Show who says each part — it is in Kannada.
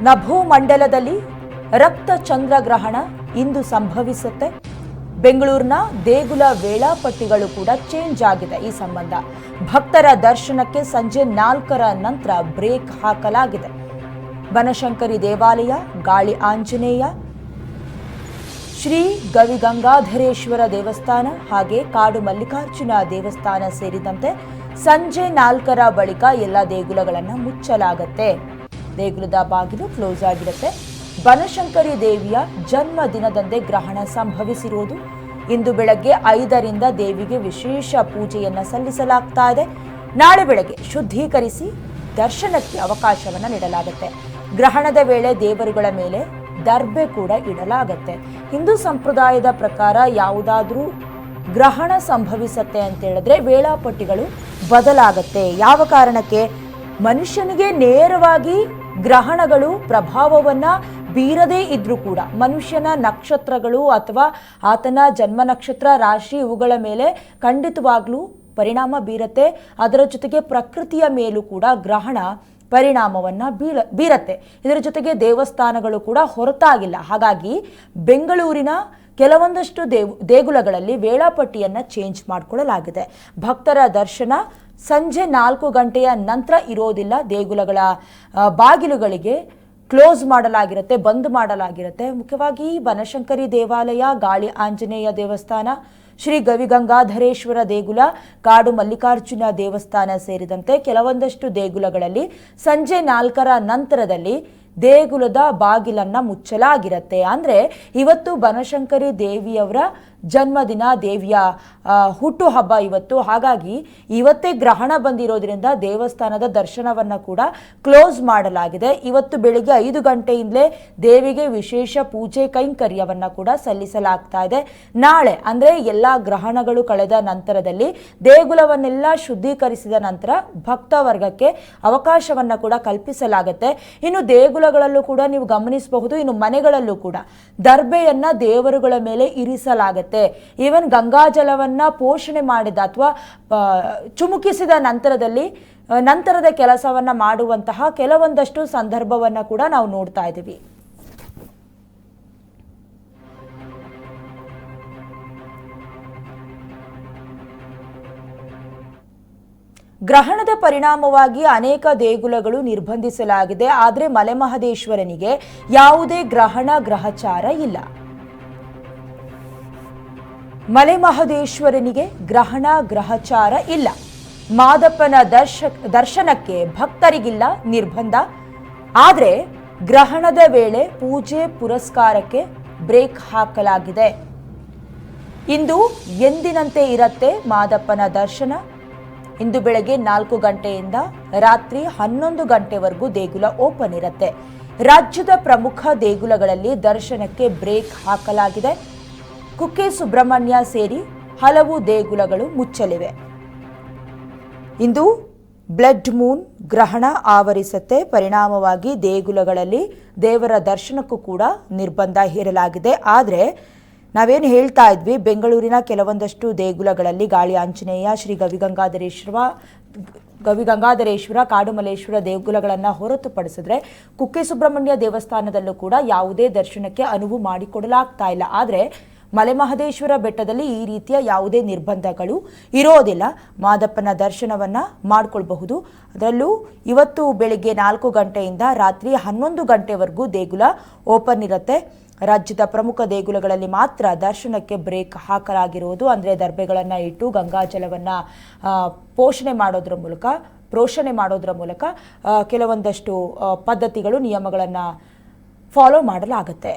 Speaker 1: ನಭೋಮಂಡಲದಲ್ಲಿ ರಕ್ತ ಚಂದ್ರಗ್ರಹಣ ಇಂದು ಸಂಭವಿಸುತ್ತೆ. ಬೆಂಗಳೂರಿನ ದೇಗುಲ ವೇಳಾಪಟ್ಟಿಗಳು ಕೂಡ ಚೇಂಜ್ ಆಗಿದೆ. ಈ ಸಂಬಂಧ ಭಕ್ತರ ದರ್ಶನಕ್ಕೆ ಸಂಜೆ 4ರ ನಂತರ ಬ್ರೇಕ್ ಹಾಕಲಾಗಿದೆ. ಬನಶಂಕರಿ ದೇವಾಲಯ, ಗಾಳಿ ಆಂಜನೇಯ, ಶ್ರೀ ಗವಿಗಂಗಾಧರೇಶ್ವರ ದೇವಸ್ಥಾನ ಹಾಗೆ ಕಾಡು ಮಲ್ಲಿಕಾರ್ಜುನ ದೇವಸ್ಥಾನ ಸೇರಿದಂತೆ ಸಂಜೆ 4ರ ಬಳಿಕ ಎಲ್ಲ ದೇಗುಲಗಳನ್ನು ಮುಚ್ಚಲಾಗುತ್ತೆ. ದೇಗುಲದ ಬಾಗಿಲು ಕ್ಲೋಸ್ ಆಗಿರುತ್ತೆ. ಬನಶಂಕರಿ ದೇವಿಯ ಜನ್ಮ ದಿನದಂದೇ ಗ್ರಹಣ ಸಂಭವಿಸಿರುವುದು. ಇಂದು ಬೆಳಗ್ಗೆ 5ರಿಂದ ದೇವಿಗೆ ವಿಶೇಷ ಪೂಜೆಯನ್ನು ಸಲ್ಲಿಸಲಾಗ್ತಾ ಇದೆ. ನಾಳೆ ಬೆಳಗ್ಗೆ ಶುದ್ಧೀಕರಿಸಿ ದರ್ಶನಕ್ಕೆ ಅವಕಾಶವನ್ನು ನೀಡಲಾಗುತ್ತೆ. ಗ್ರಹಣದ ವೇಳೆ ದೇವರುಗಳ ಮೇಲೆ ದರ್ಬೆ ಕೂಡ ಇಡಲಾಗುತ್ತೆ. ಹಿಂದೂ ಸಂಪ್ರದಾಯದ ಪ್ರಕಾರ ಯಾವುದಾದ್ರೂ ಗ್ರಹಣ ಸಂಭವಿಸುತ್ತೆ ಅಂತ ಹೇಳಿದ್ರೆ ವೇಳಾಪಟ್ಟಿಗಳು ಬದಲಾಗುತ್ತೆ. ಯಾವ ಕಾರಣಕ್ಕೆ? ಮನುಷ್ಯನಿಗೆ ನೇರವಾಗಿ ಗ್ರಹಣಗಳು ಪ್ರಭಾವವನ್ನು ಬೀರದೇ ಇದ್ರೂ ಕೂಡ ಮನುಷ್ಯನ ನಕ್ಷತ್ರಗಳು ಅಥವಾ ಆತನ ಜನ್ಮ ನಕ್ಷತ್ರ, ರಾಶಿ ಇವುಗಳ ಮೇಲೆ ಖಂಡಿತವಾಗ್ಲೂ ಪರಿಣಾಮ ಬೀರತ್ತೆ. ಅದರ ಜೊತೆಗೆ ಪ್ರಕೃತಿಯ ಮೇಲೂ ಕೂಡ ಗ್ರಹಣ ಪರಿಣಾಮವನ್ನು ಬೀರತ್ತೆ. ಇದರ ಜೊತೆಗೆ ದೇವಸ್ಥಾನಗಳು ಕೂಡ ಹೊರತಾಗಿಲ್ಲ. ಹಾಗಾಗಿ ಬೆಂಗಳೂರಿನ ಕೆಲವೊಂದಷ್ಟು ದೇಗುಲಗಳಲ್ಲಿ ವೇಳಾಪಟ್ಟಿಯನ್ನು ಚೇಂಜ್ ಮಾಡಿಕೊಳ್ಳಲಾಗಿದೆ. ಭಕ್ತರ ದರ್ಶನ ಸಂಜೆ 4 ಗಂಟೆಯ ನಂತರ ಇರೋದಿಲ್ಲ. ದೇಗುಲಗಳ ಬಾಗಿಲುಗಳಿಗೆ ಕ್ಲೋಸ್ ಮಾಡಲಾಗಿರುತ್ತೆ, ಬಂದ್ ಮಾಡಲಾಗಿರುತ್ತೆ. ಮುಖ್ಯವಾಗಿ ಬನಶಂಕರಿ ದೇವಾಲಯ, ಗಾಳಿ ಆಂಜನೇಯ ದೇವಸ್ಥಾನ, ಶ್ರೀ ಗವಿಗಂಗಾಧರೇಶ್ವರ ದೇಗುಲ, ಕಾಡು ಮಲ್ಲಿಕಾರ್ಜುನ ದೇವಸ್ಥಾನ ಸೇರಿದಂತೆ ಕೆಲವೊಂದಷ್ಟು ದೇಗುಲಗಳಲ್ಲಿ ಸಂಜೆ 4ರ ನಂತರದಲ್ಲಿ ದೇಗುಲದ ಬಾಗಿಲನ್ನು ಮುಚ್ಚಲಾಗಿರುತ್ತೆ. ಅಂದರೆ ಇವತ್ತು ಬನಶಂಕರಿ ದೇವಿಯವರ ಜನ್ಮದಿನ, ದೇವಿಯ ಹುಟ್ಟುಹಬ್ಬ ಇವತ್ತು. ಹಾಗಾಗಿ ಇವತ್ತೇ ಗ್ರಹಣ ಬಂದಿರೋದ್ರಿಂದ ದೇವಸ್ಥಾನದ ದರ್ಶನವನ್ನು ಕೂಡ ಕ್ಲೋಸ್ ಮಾಡಲಾಗಿದೆ. ಇವತ್ತು ಬೆಳಿಗ್ಗೆ 5 ಗಂಟೆಯಿಂದಲೇ ದೇವಿಗೆ ವಿಶೇಷ ಪೂಜೆ ಕೈಂಕರ್ಯವನ್ನು ಕೂಡ ಸಲ್ಲಿಸಲಾಗ್ತಾ ಇದೆ. ನಾಳೆ ಅಂದರೆ ಎಲ್ಲ ಗ್ರಹಣಗಳು ಕಳೆದ ನಂತರದಲ್ಲಿ ದೇಗುಲವನ್ನೆಲ್ಲ ಶುದ್ಧೀಕರಿಸಿದ ನಂತರ ಭಕ್ತ ವರ್ಗಕ್ಕೆ ಅವಕಾಶವನ್ನು ಕೂಡ ಕಲ್ಪಿಸಲಾಗುತ್ತೆ. ಇನ್ನು ದೇಗುಲಗಳಲ್ಲೂ ಕೂಡ ನೀವು ಗಮನಿಸಬಹುದು, ಇನ್ನು ಮನೆಗಳಲ್ಲೂ ಕೂಡ ದರ್ಬೆಯನ್ನು ದೇವರುಗಳ ಮೇಲೆ ಇರಿಸಲಾಗುತ್ತೆ. ಈವನ್ ಗಂಗಾಜಲವನ್ನ ಪೋಷಣೆ ಮಾಡಿದ ಅಥವಾ ಚುಮುಕಿಸಿದ ನಂತರದ ಕೆಲಸವನ್ನ ಮಾಡುವಂತಹ ಕೆಲವೊಂದಷ್ಟು ಸಂದರ್ಭವನ್ನ ಕೂಡ ನಾವು ನೋಡ್ತಾ ಇದ್ದೀವಿ. ಗ್ರಹಣದ ಪರಿಣಾಮವಾಗಿ ಅನೇಕ ದೇಗುಲಗಳು ನಿರ್ಬಂಧಿಸಲಾಗಿದೆ. ಆದರೆ ಮಲೆಮಹದೇಶ್ವರನಿಗೆ ಯಾವುದೇ ಗ್ರಹಚಾರ ಇಲ್ಲ. ಮಲೆಮಹದೇಶ್ವರನಿಗೆ ಗ್ರಹಚಾರ ಇಲ್ಲ. ಮಾದಪ್ಪನ ದರ್ಶನಕ್ಕೆ ಭಕ್ತರಿಗಿಲ್ಲ ನಿರ್ಬಂಧ. ಆದರೆ ಗ್ರಹಣದ ವೇಳೆ ಪೂಜೆ ಪುರಸ್ಕಾರಕ್ಕೆ ಬ್ರೇಕ್ ಹಾಕಲಾಗಿದೆ. ಇಂದು ಎಂದಿನಂತೆ ಇರುತ್ತೆ ಮಾದಪ್ಪನ ದರ್ಶನ. ಇಂದು ಬೆಳಗ್ಗೆ 4 ಗಂಟೆಯಿಂದ ರಾತ್ರಿ 11 ಗಂಟೆವರೆಗೂ ದೇಗುಲ ಓಪನ್ ಇರುತ್ತೆ. ರಾಜ್ಯದ ಪ್ರಮುಖ ದೇಗುಲಗಳಲ್ಲಿ ದರ್ಶನಕ್ಕೆ ಬ್ರೇಕ್ ಹಾಕಲಾಗಿದೆ. ಕುಕ್ಕೆ ಸುಬ್ರಹ್ಮಣ್ಯ ಸೇರಿ ಹಲವು ದೇಗುಲಗಳು ಮುಚ್ಚಲಿವೆ. ಇಂದು ಬ್ಲಡ್ ಮೂನ್ ಗ್ರಹಣ ಆವರಿಸುತ್ತೆ. ಪರಿಣಾಮವಾಗಿ ದೇಗುಲಗಳಲ್ಲಿ ದೇವರ ದರ್ಶನಕ್ಕೂ ಕೂಡ ನಿರ್ಬಂಧ ಹೇರಲಾಗಿದೆ. ಆದರೆ ನಾವೇನು ಹೇಳ್ತಾ ಇದ್ವಿ, ಬೆಂಗಳೂರಿನ ಕೆಲವೊಂದಷ್ಟು ದೇಗುಲಗಳಲ್ಲಿ ಗಾಳಿ ಆಂಜನೇಯ, ಶ್ರೀ ಗವಿಗಂಗಾಧರೇಶ್ವರ, ಕಾಡುಮಲ್ಲೇಶ್ವರ ದೇಗುಲಗಳನ್ನು ಹೊರತುಪಡಿಸಿದ್ರೆ ಕುಕ್ಕೆ ಸುಬ್ರಹ್ಮಣ್ಯ ದೇವಸ್ಥಾನದಲ್ಲೂ ಕೂಡ ಯಾವುದೇ ದರ್ಶನಕ್ಕೆ ಅನುವು ಮಾಡಿಕೊಡಲಾಗ್ತಾ ಇಲ್ಲ. ಆದರೆ ಮಲೆಮಹದೇಶ್ವರ ಬೆಟ್ಟದಲ್ಲಿ ಈ ರೀತಿಯ ಯಾವುದೇ ನಿರ್ಬಂಧಗಳು ಇರೋದಿಲ್ಲ. ಮಾದಪ್ಪನ ದರ್ಶನವನ್ನು ಮಾಡಿಕೊಳ್ಬಹುದು. ಅದರಲ್ಲೂ ಇವತ್ತು ಬೆಳಿಗ್ಗೆ 4 ಗಂಟೆಯಿಂದ ರಾತ್ರಿ 11 ಗಂಟೆವರೆಗೂ ದೇಗುಲ ಓಪನ್ ಇರುತ್ತೆ. ರಾಜ್ಯದ ಪ್ರಮುಖ ದೇಗುಲಗಳಲ್ಲಿ ಮಾತ್ರ ದರ್ಶನಕ್ಕೆ ಬ್ರೇಕ್ ಹಾಕಲಾಗಿರುವುದು. ಅಂದರೆ ದರ್ಬೆಗಳನ್ನು ಇಟ್ಟು ಗಂಗಾಜಲವನ್ನು ಪೋಷಣೆ ಮಾಡೋದ್ರ ಮೂಲಕ ಕೆಲವೊಂದಷ್ಟು ಪದ್ಧತಿಗಳು, ನಿಯಮಗಳನ್ನು ಫಾಲೋ ಮಾಡಲಾಗುತ್ತೆ.